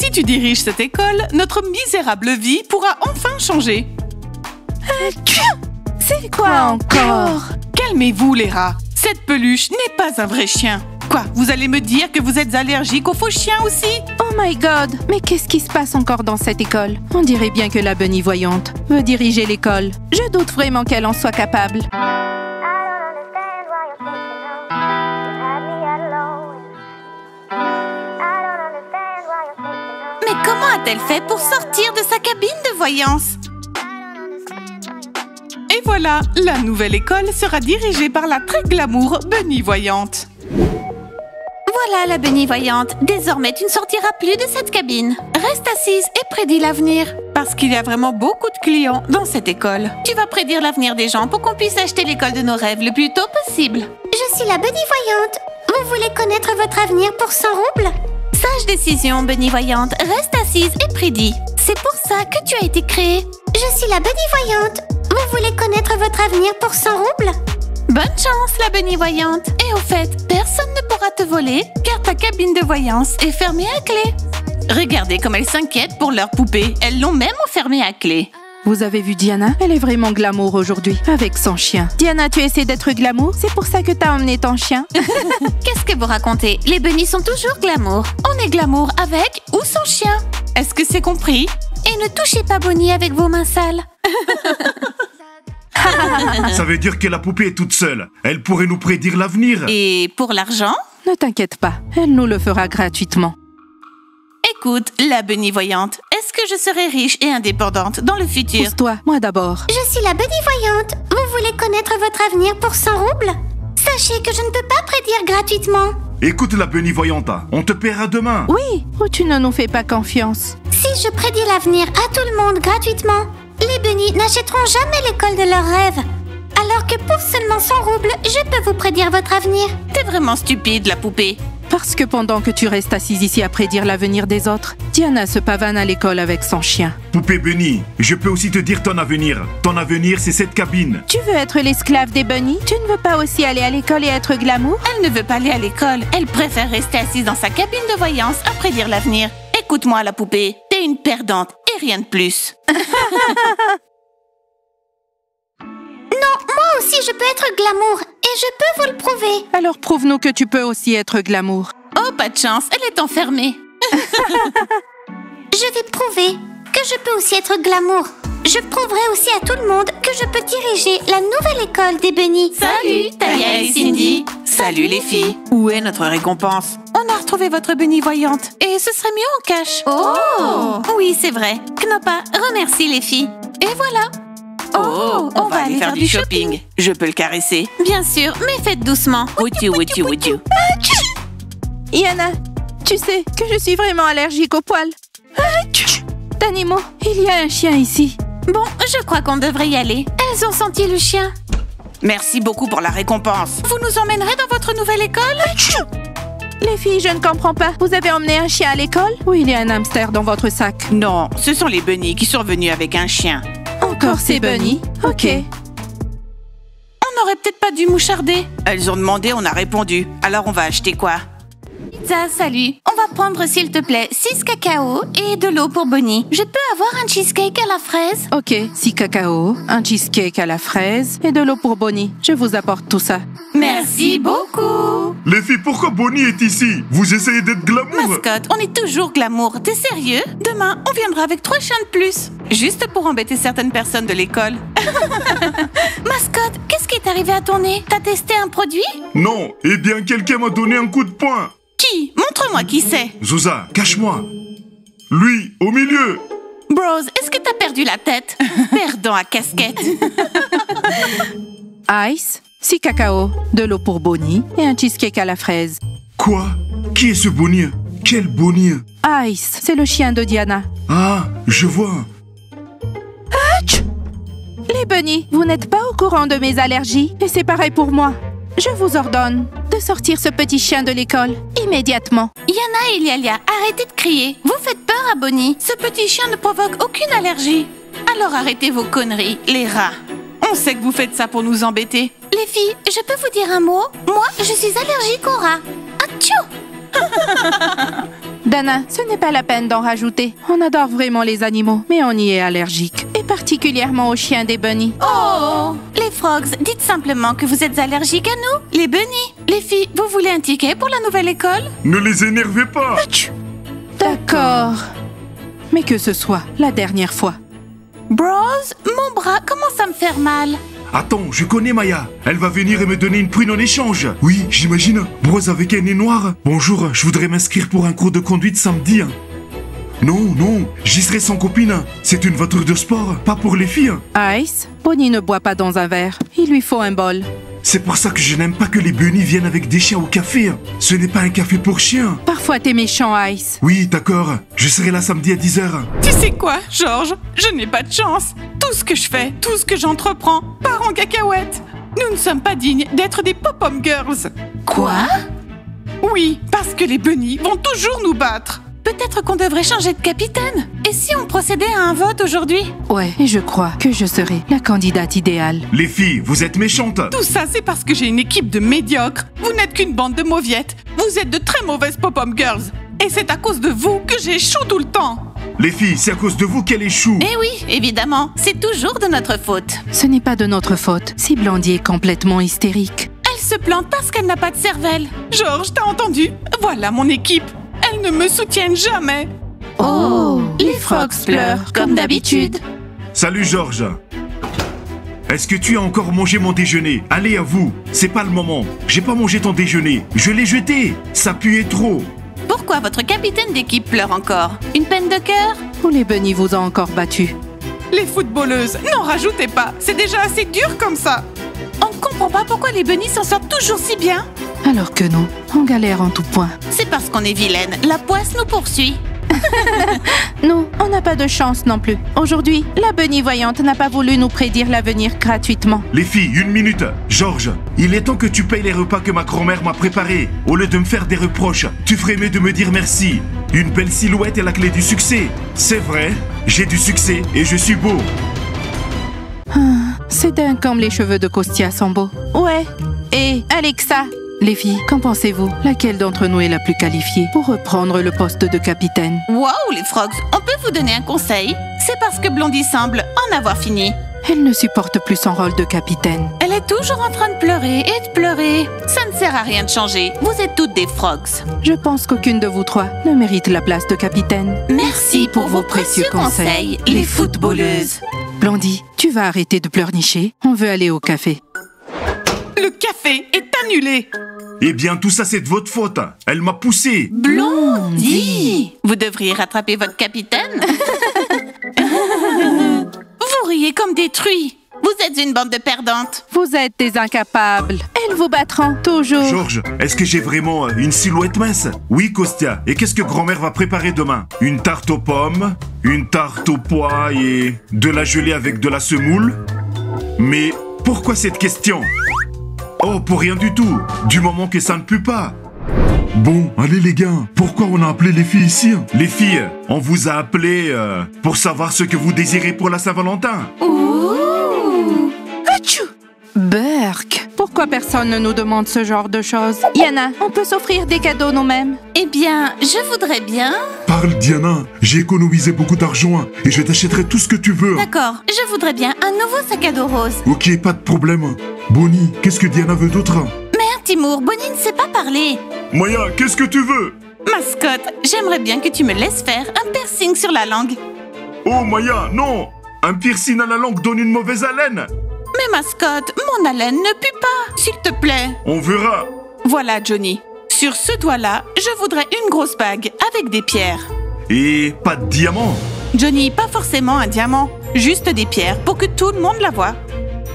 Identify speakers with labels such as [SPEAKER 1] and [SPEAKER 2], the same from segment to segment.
[SPEAKER 1] Si tu diriges cette école, notre misérable vie pourra enfin changer.
[SPEAKER 2] C'est quoi encore?
[SPEAKER 1] Calmez-vous, les rats. Cette peluche n'est pas un vrai chien. Quoi, vous allez me dire que vous êtes allergique aux faux chiens aussi?
[SPEAKER 2] Oh my god! Mais qu'est-ce qui se passe encore dans cette école? On dirait bien que la Bunny voyante veut diriger l'école. Je doute vraiment qu'elle en soit capable.
[SPEAKER 3] Mais comment a-t-elle fait pour sortir de sa cabine de voyance?
[SPEAKER 1] Et voilà, la nouvelle école sera dirigée par la très glamour Bunny voyante.
[SPEAKER 3] Voilà la Bunny voyante. Désormais, tu ne sortiras plus de cette cabine. Reste assise et prédis l'avenir.
[SPEAKER 1] Parce qu'il y a vraiment beaucoup de clients dans cette école.
[SPEAKER 3] Tu vas prédire l'avenir des gens pour qu'on puisse acheter l'école de nos rêves le plus tôt possible.
[SPEAKER 4] Je suis la Bunny voyante. Vous voulez connaître votre avenir pour 100 roubles?
[SPEAKER 3] Sage décision, Bunny voyante. Reste assise et prédis. C'est pour ça que tu as été créée.
[SPEAKER 4] Je suis la Bunny voyante. Vous voulez connaître votre avenir pour 100 roubles?
[SPEAKER 3] Bonne chance, la Bunny voyante. Et au fait, personne ne pourra te voler car ta cabine de voyance est fermée à clé. Regardez comme elles s'inquiètent pour leur poupée. Elles l'ont même enfermée à clé.
[SPEAKER 2] Vous avez vu Diana? Elle est vraiment glamour aujourd'hui, avec son chien. Diana, tu essaies d'être glamour? C'est pour ça que t'as emmené ton chien?
[SPEAKER 3] Qu'est-ce que vous racontez? Les bunnies sont toujours glamour. On est glamour avec ou sans chien.
[SPEAKER 1] Est-ce que c'est compris?
[SPEAKER 3] Et ne touchez pas Bonnie avec vos mains sales.
[SPEAKER 5] Ça veut dire que la poupée est toute seule. Elle pourrait nous prédire l'avenir.
[SPEAKER 3] Et pour l'argent?
[SPEAKER 2] Ne t'inquiète pas, elle nous le fera gratuitement.
[SPEAKER 3] Écoute, la Bunny voyante, est-ce que je serai riche et indépendante dans le futur?
[SPEAKER 2] Pousse-toi, moi d'abord.
[SPEAKER 4] Je suis la Bunny voyante. Vous voulez connaître votre avenir pour 100 roubles? Sachez que je ne peux pas prédire gratuitement.
[SPEAKER 5] Écoute la Bunny voyante, on te paiera demain.
[SPEAKER 2] Oui, ou tu ne nous fais pas confiance.
[SPEAKER 4] Si je prédis l'avenir à tout le monde gratuitement, les bunnies n'achèteront jamais l'école de leurs rêves. Alors que pour seulement 100 roubles, je peux vous prédire votre avenir.
[SPEAKER 3] T'es vraiment stupide, la poupée.
[SPEAKER 2] Parce que pendant que tu restes assise ici à prédire l'avenir des autres, Diana se pavane à l'école avec son chien.
[SPEAKER 5] Poupée Bunny, je peux aussi te dire ton avenir. Ton avenir, c'est cette cabine.
[SPEAKER 2] Tu veux être l'esclave des bunnies? Tu ne veux pas aussi aller à l'école et être glamour?
[SPEAKER 3] Elle ne veut pas aller à l'école. Elle préfère rester assise dans sa cabine de voyance à prédire l'avenir. Écoute-moi, la poupée. T'es une perdante et rien de plus.
[SPEAKER 4] Non, moi aussi je peux être glamour et je peux vous le prouver.
[SPEAKER 2] Alors prouve-nous que tu peux aussi être glamour.
[SPEAKER 3] Oh, pas de chance, elle est enfermée.
[SPEAKER 4] Je vais prouver que je peux aussi être glamour. Je prouverai aussi à tout le monde que je peux diriger la nouvelle école des bunnies.
[SPEAKER 3] Salut, Taya et Cindy. Salut les filles.
[SPEAKER 1] Où est notre récompense?
[SPEAKER 3] On a retrouvé votre bunny voyante et ce serait mieux en cash. Oh! Oui, c'est vrai. Knoppa, remercie les filles. Et voilà.
[SPEAKER 1] Oh, on va aller faire du shopping. Je peux le caresser?
[SPEAKER 3] Bien sûr, mais faites doucement.
[SPEAKER 1] Would you?
[SPEAKER 2] Yana, tu sais que je suis vraiment allergique aux poils. Tanimo, il y a un chien ici.
[SPEAKER 3] Bon, je crois qu'on devrait y aller. Elles ont senti le chien.
[SPEAKER 1] Merci beaucoup pour la récompense.
[SPEAKER 3] Vous nous emmènerez dans votre nouvelle école?
[SPEAKER 2] Les filles, je ne comprends pas. Vous avez emmené un chien à l'école? Ou il y a un hamster dans votre sac?
[SPEAKER 1] Non, ce sont les bunnies qui sont venus avec un chien.
[SPEAKER 2] Encore ces bunnies? Ok.
[SPEAKER 3] On n'aurait peut-être pas dû moucharder.
[SPEAKER 1] Elles ont demandé, on a répondu. Alors on va acheter quoi?
[SPEAKER 3] Pizza, salut. On va prendre, s'il te plaît, 6 cacao et de l'eau pour Bonnie. Je peux avoir un cheesecake à la fraise?
[SPEAKER 2] Ok, 6 cacao, un cheesecake à la fraise et de l'eau pour Bonnie. Je vous apporte tout ça.
[SPEAKER 3] Merci beaucoup.
[SPEAKER 5] Les filles, pourquoi Bonnie est ici? Vous essayez d'être glamour?
[SPEAKER 3] Mascotte, on est toujours glamour. T'es sérieux?
[SPEAKER 1] Demain, on viendra avec 3 chiens de plus. Juste pour embêter certaines personnes de l'école.
[SPEAKER 3] Mascotte, qu'est-ce qui est arrivé à ton nez? T'as testé un produit?
[SPEAKER 5] Non, eh bien quelqu'un m'a donné un coup de poing.
[SPEAKER 1] Qui? Montre-moi qui c'est.
[SPEAKER 5] Zouza, cache-moi. Lui, au milieu.
[SPEAKER 3] Bros, est-ce que t'as perdu la tête? Perdant à casquette.
[SPEAKER 2] Ice, 6 cacao, de l'eau pour Bonnie et un cheesecake à la fraise.
[SPEAKER 5] Quoi? Qui est ce Bonnie? Quel Bonnie?
[SPEAKER 2] Ice, c'est le chien de Diana.
[SPEAKER 5] Ah, je vois.
[SPEAKER 2] Les bunnies, vous n'êtes pas au courant de mes allergies et c'est pareil pour moi. Je vous ordonne de sortir ce petit chien de l'école immédiatement.
[SPEAKER 3] Yana et Lialia, arrêtez de crier. Vous faites peur à Bonnie. Ce petit chien ne provoque aucune allergie. Alors arrêtez vos conneries, les rats.
[SPEAKER 1] On sait que vous faites ça pour nous embêter.
[SPEAKER 3] Les filles, je peux vous dire un mot? Moi, je suis allergique aux rats. Atchou!
[SPEAKER 2] Dana, ce n'est pas la peine d'en rajouter. On adore vraiment les animaux, mais on y est allergique. Et particulièrement aux chiens des bunnies.
[SPEAKER 3] Oh! Les frogs, dites simplement que vous êtes allergiques à nous, les bunnies. Les filles, vous voulez un ticket pour la nouvelle école?
[SPEAKER 5] Ne les énervez pas.
[SPEAKER 2] D'accord. Mais que ce soit la dernière fois.
[SPEAKER 3] Bros, mon bras commence à me faire mal.
[SPEAKER 5] Attends, je connais Maya. Elle va venir et me donner une prune en échange. Oui, j'imagine. Brosse avec un nez noir. Bonjour, je voudrais m'inscrire pour un cours de conduite samedi. Non, j'y serai sans copine. C'est une voiture de sport, pas pour les filles.
[SPEAKER 2] Ice, Bonnie ne boit pas dans un verre. Il lui faut un bol.
[SPEAKER 5] C'est pour ça que je n'aime pas que les bunnies viennent avec des chiens au café. Ce n'est pas un café pour chiens.
[SPEAKER 2] Parfois t'es méchant, Ice.
[SPEAKER 5] Oui, d'accord. Je serai là samedi à 10h.
[SPEAKER 1] Tu sais quoi, Georges? Je n'ai pas de chance. Tout ce que je fais, tout ce que j'entreprends, part en cacahuète. Nous ne sommes pas dignes d'être des pop-up girls.
[SPEAKER 3] Quoi?
[SPEAKER 1] Oui, parce que les bunnies vont toujours nous battre.
[SPEAKER 3] Peut-être qu'on devrait changer de capitaine. Et si on procédait à un vote aujourd'hui?
[SPEAKER 2] Ouais, et je crois que je serai la candidate idéale.
[SPEAKER 5] Les filles, vous êtes méchantes.
[SPEAKER 1] Tout ça, c'est parce que j'ai une équipe de médiocres. Vous n'êtes qu'une bande de mauviettes. Vous êtes de très mauvaises pop-up girls. Et c'est à cause de vous que j'échoue tout le temps.
[SPEAKER 5] Les filles, c'est à cause de vous qu'elle échoue.
[SPEAKER 3] Eh oui, évidemment, c'est toujours de notre faute.
[SPEAKER 2] Ce n'est pas de notre faute si Blondie est complètement hystérique.
[SPEAKER 3] Elle se plante parce qu'elle n'a pas de cervelle.
[SPEAKER 1] Georges, t'as entendu? Voilà mon équipe. Elles ne me soutiennent jamais.
[SPEAKER 2] Oh,
[SPEAKER 3] les frogs pleurent comme d'habitude.
[SPEAKER 5] Salut Georges. Est-ce que tu as encore mangé mon déjeuner? Allez, à vous. C'est pas le moment. J'ai pas mangé ton déjeuner. Je l'ai jeté. Ça puait trop.
[SPEAKER 3] Pourquoi votre capitaine d'équipe pleure encore? Une peine de cœur?
[SPEAKER 2] Ou les bunnies vous ont encore battu?
[SPEAKER 1] Les footballeuses, n'en rajoutez pas. C'est déjà assez dur comme ça.
[SPEAKER 3] On ne comprend pas pourquoi les bunnies s'en sortent toujours si bien.
[SPEAKER 2] Alors que nous, on galère en tout point.
[SPEAKER 3] C'est parce qu'on est vilaine. La poisse nous poursuit.
[SPEAKER 2] Nous, on n'a pas de chance non plus. Aujourd'hui, la bunny voyante n'a pas voulu nous prédire l'avenir gratuitement.
[SPEAKER 5] Les filles, 1 minute. Georges, il est temps que tu payes les repas que ma grand-mère m'a préparés. Au lieu de me faire des reproches, tu ferais mieux de me dire merci. Une belle silhouette est la clé du succès. C'est vrai, j'ai du succès et je suis beau.
[SPEAKER 2] C'est dingue comme les cheveux de Kostya sont beaux. Ouais. Et Alexa, les filles, qu'en pensez-vous? Laquelle d'entre nous est la plus qualifiée pour reprendre le poste de capitaine?
[SPEAKER 3] Waouh, les frogs, on peut vous donner un conseil? C'est parce que Blondie semble en avoir fini.
[SPEAKER 2] Elle ne supporte plus son rôle de capitaine.
[SPEAKER 3] Elle est toujours en train de pleurer et de pleurer. Ça ne sert à rien de changer. Vous êtes toutes des frogs.
[SPEAKER 2] Je pense qu'aucune de vous trois ne mérite la place de capitaine.
[SPEAKER 3] Merci pour vos précieux conseils, les footballeuses.
[SPEAKER 2] Blondie, tu vas arrêter de pleurnicher. On veut aller au café.
[SPEAKER 1] Le café est annulé.
[SPEAKER 5] Eh bien, tout ça, c'est de votre faute. Elle m'a poussé.
[SPEAKER 3] Blondie! Vous devriez rattraper votre capitaine. Vous riez comme des truies. Vous êtes une bande de perdantes.
[SPEAKER 2] Vous êtes des incapables.Elles vous battront toujours.
[SPEAKER 5] Georges, est-ce que j'ai vraiment une silhouette mince? Oui, Kostya. Et qu'est-ce que grand-mère va préparer demain? Une tarte aux pommes, une tarte aux pois et de la gelée avec de la semoule? Mais pourquoi cette question? Oh, pour rien du tout. Du moment que ça ne pue pas. Bon, allez les gars, pourquoi on a appelé les filles ici? Les filles, on vous a appelé pour savoir ce que vous désirez pour la Saint-Valentin.
[SPEAKER 2] Achou! Burk! Pourquoi personne ne nous demande ce genre de choses? Yana, on peut s'offrir des cadeaux nous-mêmes.
[SPEAKER 3] Eh bien, je voudrais bien...
[SPEAKER 5] Parle Diana, j'ai économisé beaucoup d'argent et je t'achèterai tout ce que tu veux.
[SPEAKER 3] D'accord, je voudrais bien un nouveau sac à dos rose.
[SPEAKER 5] Ok, pas de problème. Bonnie, qu'est-ce que Diana veut d'autre?
[SPEAKER 3] Merde, Timour, Bonnie ne sait pas parler.
[SPEAKER 5] Maya, qu'est-ce que tu veux?
[SPEAKER 3] Mascotte, j'aimerais bien que tu me laisses faire un piercing sur la langue.
[SPEAKER 5] Oh Maya, non! Un piercing à la langue donne une mauvaise haleine.
[SPEAKER 3] Mais mascotte, mon haleine ne pue pas, s'il te plaît.
[SPEAKER 5] On verra.
[SPEAKER 1] Voilà, Johnny. Sur ce doigt-là, je voudrais une grosse bague avec des pierres.
[SPEAKER 5] Et pas de diamant.
[SPEAKER 1] Johnny, pas forcément un diamant, juste des pierres pour que tout le monde la voie.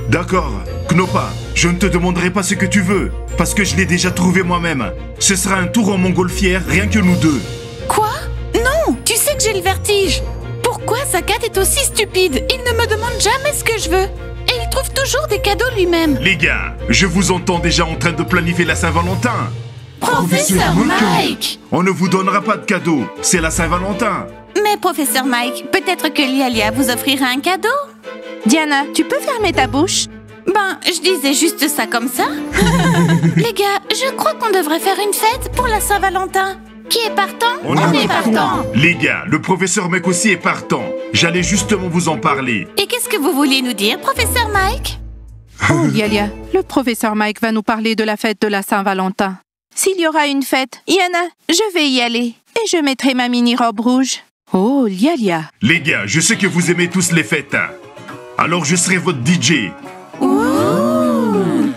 [SPEAKER 5] D'accord, Knopa, je ne te demanderai pas ce que tu veux, parce que je l'ai déjà trouvé moi-même. Ce sera un tour en montgolfière, rien que nous deux.
[SPEAKER 3] Quoi? Non, tu sais que j'ai le vertige. Pourquoi Zakat est aussi stupide? Il ne me demande jamais ce que je veux. Et il trouve toujours des cadeaux lui-même.
[SPEAKER 5] Les gars, je vous entends déjà en train de planifier la Saint-Valentin.
[SPEAKER 3] Professeur Mike!
[SPEAKER 5] On ne vous donnera pas de cadeau, c'est la Saint-Valentin.
[SPEAKER 3] Mais professeur Mike, peut-être que Lialia vous offrira un cadeau?
[SPEAKER 2] Diana, tu peux fermer ta bouche?
[SPEAKER 3] Ben, je disais juste ça comme ça. Les gars, je crois qu'on devrait faire une fête pour la Saint-Valentin. Qui est partant?
[SPEAKER 5] On est partant. Les gars, le professeur Mike aussi est partant. J'allais justement vous en parler.
[SPEAKER 3] Et qu'est-ce que vous vouliez nous dire, professeur Mike?
[SPEAKER 2] Oh, Lialia, le professeur Mike va nous parler de la fête de la Saint-Valentin. S'il y aura une fête, Yana, je vais y aller. Et je mettrai ma mini-robe rouge. Oh, Lialia.
[SPEAKER 5] Les gars, je sais que vous aimez tous les fêtes. Alors je serai votre DJ.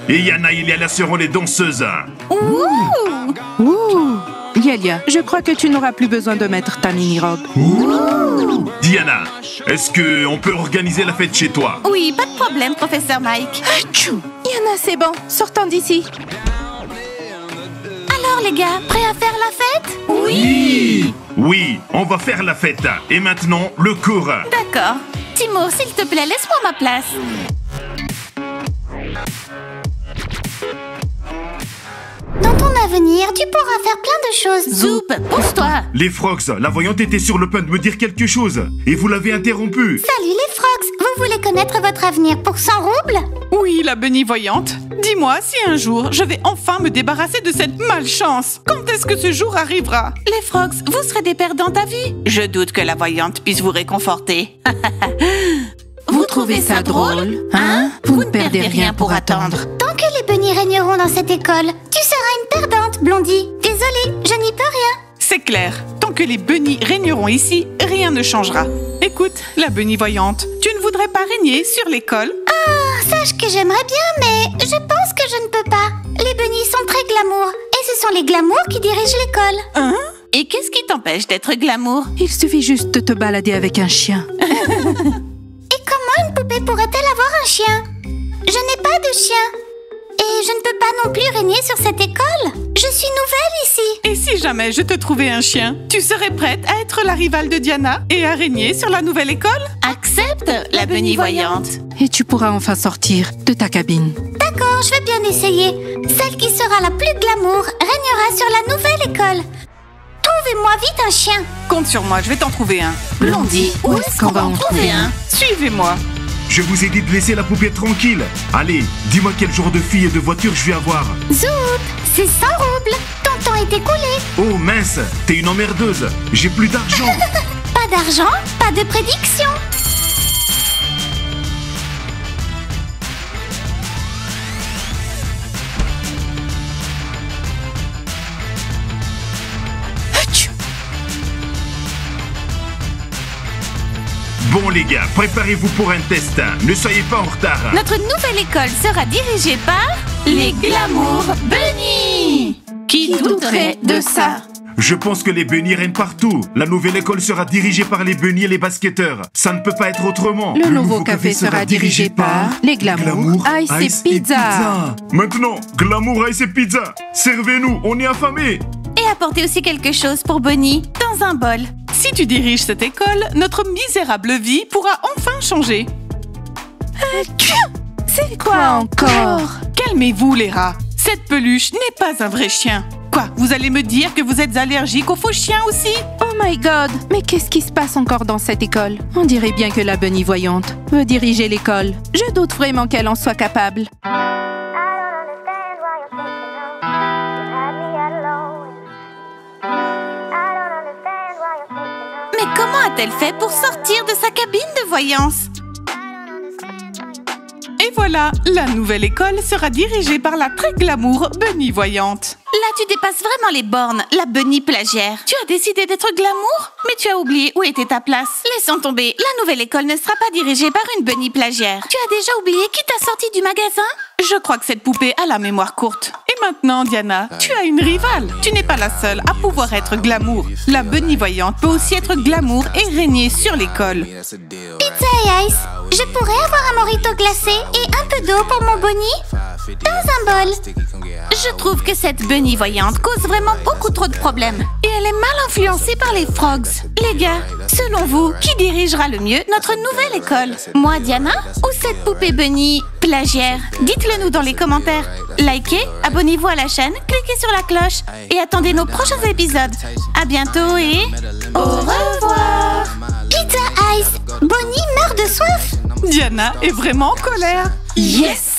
[SPEAKER 5] Et Yana et Lialia seront les danseuses.
[SPEAKER 2] Ouh. Lialia, je crois que tu n'auras plus besoin de mettre ta mini-robe.
[SPEAKER 5] Diana, est-ce qu'on peut organiser la fête chez toi?
[SPEAKER 3] Oui, pas de problème, professeur Mike.
[SPEAKER 2] Achou. Yana, c'est bon. Sortons d'ici.
[SPEAKER 3] Alors les gars, prêts à faire la fête?
[SPEAKER 5] Oui, on va faire la fête. Et maintenant, le cours.
[SPEAKER 3] D'accord. Timur, s'il te plaît, laisse-moi ma place.
[SPEAKER 4] Dans ton avenir, tu pourras faire plein de choses.
[SPEAKER 3] Zoup, pousse-toi.
[SPEAKER 5] Les Frogs, la voyante était sur le point de me dire quelque chose. Et vous l'avez interrompu.
[SPEAKER 4] Salut les Frogs, vous voulez connaître votre avenir pour 100 roubles?
[SPEAKER 1] Oui, la Bunny voyante. Dis-moi si un jour, je vais enfin me débarrasser de cette malchance. Quand est-ce que ce jour arrivera?
[SPEAKER 3] Les Frogs, vous serez des perdants à vie. Je doute que la voyante puisse vous réconforter. Vous trouvez ça drôle? Hein? Vous ne perdez rien pour attendre.
[SPEAKER 4] Tant que les bunnies régneront dans cette école, tu seras une perdante, Blondie. Désolée, je n'y peux rien.
[SPEAKER 1] C'est clair. Tant que les bunnies régneront ici, rien ne changera. Écoute, la Bunny voyante, tu ne voudrais pas régner sur l'école?
[SPEAKER 4] Ah, sache que j'aimerais bien, mais je pense que je ne peux pas. Les bunnies sont très glamour, et ce sont les glamours qui dirigent l'école.
[SPEAKER 1] Hein?
[SPEAKER 3] Et qu'est-ce qui t'empêche d'être glamour?
[SPEAKER 2] Il suffit juste de te balader avec un chien.
[SPEAKER 4] Et comment une poupée pourrait-elle avoir un chien? Je n'ai pas de chien. Et je ne peux pas non plus régner sur cette école. Je suis nouvelle ici.
[SPEAKER 1] Et si jamais je te trouvais un chien, tu serais prête à être la rivale de Diana et à régner sur la nouvelle école?
[SPEAKER 3] Accepte, la Bunny voyante.
[SPEAKER 2] Et tu pourras enfin sortir de ta cabine.
[SPEAKER 4] D'accord, je vais bien essayer. Celle qui sera la plus glamour régnera sur la nouvelle école. Trouvez-moi vite un chien.
[SPEAKER 1] Compte sur moi, je vais t'en trouver un.
[SPEAKER 3] Blondie, où est-ce qu'on va en trouver un?
[SPEAKER 1] Suivez-moi.
[SPEAKER 5] Je vous ai dit de laisser la poupée tranquille. Allez, dis-moi quel genre de fille et de voiture je vais avoir.
[SPEAKER 4] Zoup, c'est 100 roubles. Ton temps est écoulé.
[SPEAKER 5] Oh mince, t'es une emmerdeuse. J'ai plus d'argent.
[SPEAKER 4] Pas d'argent, pas de prédiction.
[SPEAKER 5] Bon les gars, préparez-vous pour un test. Ne soyez pas en retard.
[SPEAKER 3] Notre nouvelle école sera dirigée par les Glamour Bunny. Qui douterait de ça?
[SPEAKER 5] Je pense que les bunnies règnent partout. La nouvelle école sera dirigée par les bunnies et les basketteurs. Ça ne peut pas être autrement.
[SPEAKER 2] Le nouveau café sera dirigé par les Glamour Ice et Pizza.
[SPEAKER 5] Maintenant, Glamour Ice et Pizza. Servez-nous, on est affamés.
[SPEAKER 3] Et apportez aussi quelque chose pour Bunny dans un bol.
[SPEAKER 1] Si tu diriges cette école, notre misérable vie pourra enfin changer.
[SPEAKER 2] C'est quoi encore?
[SPEAKER 1] Calmez-vous les rats. Cette peluche n'est pas un vrai chien. Quoi, vous allez me dire que vous êtes allergique aux faux chiens aussi?
[SPEAKER 2] Oh my god! Mais qu'est-ce qui se passe encore dans cette école? On dirait bien que la Bunny voyante veut diriger l'école. Je doute vraiment qu'elle en soit capable.
[SPEAKER 3] Mais comment a-t-elle fait pour sortir de sa cabine de voyance?
[SPEAKER 1] Et voilà, la nouvelle école sera dirigée par la très glamour Bunny voyante.
[SPEAKER 3] Là, tu dépasses vraiment les bornes, la Bunny plagiaire. Tu as décidé d'être glamour, mais tu as oublié où était ta place. Laissons tomber, la nouvelle école ne sera pas dirigée par une Bunny plagiaire. Tu as déjà oublié qui t'a sorti du magasin?
[SPEAKER 1] Je crois que cette poupée a la mémoire courte. Et maintenant, Diana, tu as une rivale. Tu n'es pas la seule à pouvoir être glamour. La Bunny voyante peut aussi être glamour et régner sur l'école.
[SPEAKER 4] Pizza et ice, je pourrais avoir un mojito glacé et un peu d'eau pour mon Bunny? Dans un bol.
[SPEAKER 3] Je trouve que cette Bunny voyante cause vraiment beaucoup trop de problèmes. Et elle est mal influencée par les Frogs. Les gars, selon vous, qui dirigera le mieux notre nouvelle école? Moi, Diana? Ou cette poupée Bunny plagiaire? Dites-le nous dans les commentaires. Likez, abonnez-vous à la chaîne, cliquez sur la cloche et attendez nos prochains épisodes. À bientôt et au revoir.
[SPEAKER 4] Pizza ice, Bunny meurt de soif.
[SPEAKER 1] Diana est vraiment en colère.
[SPEAKER 3] Yes!